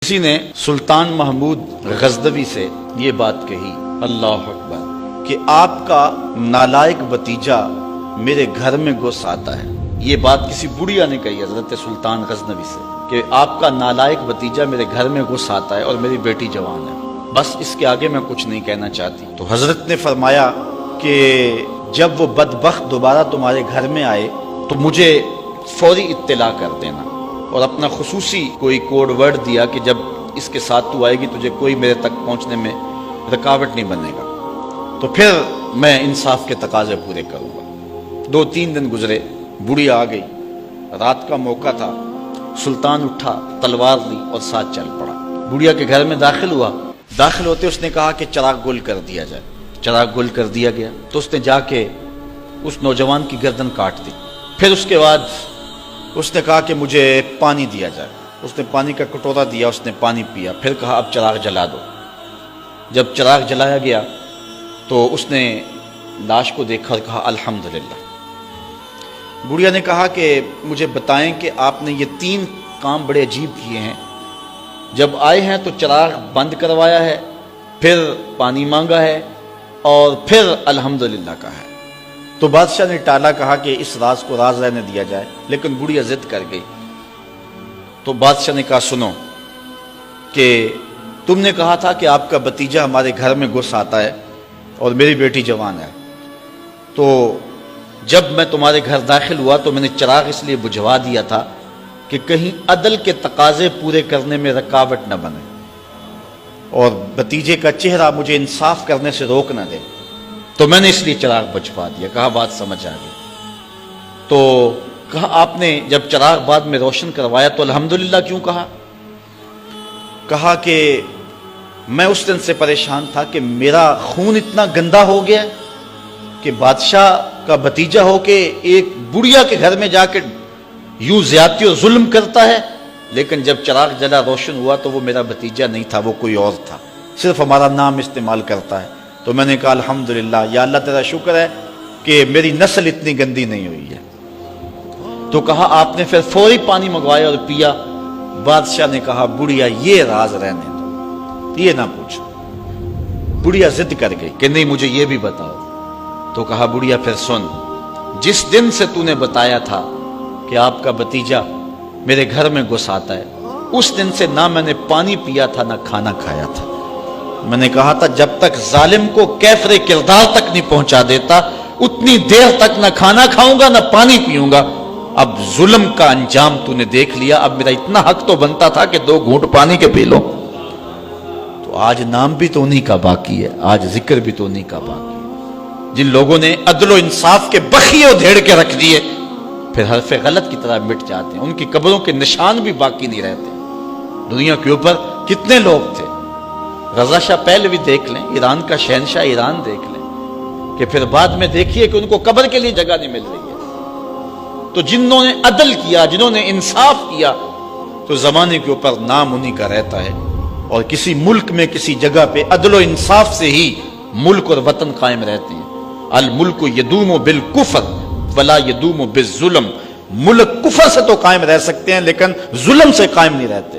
کسی نے سلطان محمود غزنوی سے یہ بات کہی، اللہ اکبر، کہ آپ کا نالائق بھتیجا میرے گھر میں گھس آتا ہے۔ یہ بات کسی بڑھیا نے کہی حضرت سلطان غزنوی سے کہ آپ کا نالائق بھتیجا میرے گھر میں گھس آتا ہے اور میری بیٹی جوان ہے، بس اس کے آگے میں کچھ نہیں کہنا چاہتی۔ تو حضرت نے فرمایا کہ جب وہ بدبخت دوبارہ تمہارے گھر میں آئے تو مجھے فوری اطلاع کر دینا، اور اپنا خصوصی کوئی کوڈ ورڈ دیا کہ جب اس کے ساتھ تو آئے گی تجھے کوئی میرے تک پہنچنے میں رکاوٹ نہیں بنے گا، تو پھر میں انصاف کے تقاضے پورے کروں گا۔ 2-3 دن گزرے، بڑھیا آ گئی، رات کا موقع تھا، سلطان اٹھا، تلوار لی اور ساتھ چل پڑا۔ بڑھیا کے گھر میں داخل ہوا، داخل ہوتے اس نے کہا کہ چراغ گل کر دیا جائے۔ چراغ گل کر دیا گیا تو اس نے جا کے اس نوجوان کی گردن کاٹ دی۔ پھر اس کے بعد اس نے کہا کہ مجھے پانی دیا جائے، اس نے پانی کا کٹورا دیا، اس نے پانی پیا، پھر کہا اب چراغ جلا دو۔ جب چراغ جلایا گیا تو اس نے لاش کو دیکھا اور کہا الحمدللہ۔ بڑھیا نے کہا کہ مجھے بتائیں کہ آپ نے یہ 3 کام بڑے عجیب کیے ہیں، جب آئے ہیں تو چراغ بند کروایا ہے، پھر پانی مانگا ہے، اور پھر الحمدللہ کہا ہے۔ تو بادشاہ نے ٹالا، کہا کہ اس راز کو راز رہنے دیا جائے، لیکن بڑھیا ضد کر گئی۔ تو بادشاہ نے کہا سنو کہ تم نے کہا تھا کہ آپ کا بھتیجا ہمارے گھر میں گھس آتا ہے اور میری بیٹی جوان ہے، تو جب میں تمہارے گھر داخل ہوا تو میں نے چراغ اس لیے بجھوا دیا تھا کہ کہیں عدل کے تقاضے پورے کرنے میں رکاوٹ نہ بنے اور بھتیجے کا چہرہ مجھے انصاف کرنے سے روک نہ دے، تو میں نے اس لیے چراغ بجھوا دیا۔ کہا بات سمجھ آ گئی۔ تو کہا آپ نے جب چراغ بعد میں روشن کروایا تو الحمدللہ کیوں کہا؟ کہا کہ میں اس دن سے پریشان تھا کہ میرا خون اتنا گندا ہو گیا کہ بادشاہ کا بھتیجا ہو کے ایک بڑھیا کے گھر میں جا کے یوں زیادتی اور ظلم کرتا ہے، لیکن جب چراغ جلا روشن ہوا تو وہ میرا بھتیجا نہیں تھا، وہ کوئی اور تھا، صرف ہمارا نام استعمال کرتا ہے۔ تو میں نے کہا الحمدللہ، یا اللہ تیرا شکر ہے کہ میری نسل اتنی گندی نہیں ہوئی ہے۔ تو کہا آپ نے پھر فوری پانی منگوایا اور پیا۔ بادشاہ نے کہا بڑھیا یہ راز رہنے دو، یہ نہ پوچھو۔ بڑھیا ضد کر گئی کہ نہیں مجھے یہ بھی بتاؤ۔ تو کہا بڑھیا پھر سن، جس دن سے تو نے بتایا تھا کہ آپ کا بھتیجا میرے گھر میں گھس آتا ہے، اس دن سے نہ میں نے پانی پیا تھا نہ کھانا کھایا تھا۔ میں نے کہا تھا جب تک ظالم کو کیفر کردار تک نہیں پہنچا دیتا اتنی دیر تک نہ کھانا کھاؤں گا نہ پانی پیوں گا۔ اب ظلم کا انجام تو نے دیکھ لیا، اب میرا اتنا حق تو بنتا تھا کہ 2 گھونٹ پانی کے پی لو۔ تو آج نام بھی تو انہی کا باقی ہے، آج ذکر بھی تو انہی کا باقی ہے، جن لوگوں نے عدل و انصاف کے بخیے ادھیڑ کے رکھ دیے پھر حرف غلط کی طرح مٹ جاتے ہیں، ان کی قبروں کے نشان بھی باقی نہیں رہتے۔ دنیا کے اوپر کتنے لوگ تھے، رضا شاہ پہلوی دیکھ لیں، ایران کا شہنشاہ ایران دیکھ لیں، کہ پھر بعد میں دیکھیے کہ ان کو قبر کے لیے جگہ نہیں مل رہی ہے۔ تو جنہوں نے عدل کیا، جنہوں نے انصاف کیا، تو زمانے کے اوپر نام انہی کا رہتا ہے، اور کسی ملک میں کسی جگہ پہ عدل و انصاف سے ہی ملک اور وطن قائم رہتے ہیں۔ الملک یدوم بالکفر ولا یدوم بالظلم، ملک کفر سے تو قائم رہ سکتے ہیں لیکن ظلم سے قائم نہیں رہتے۔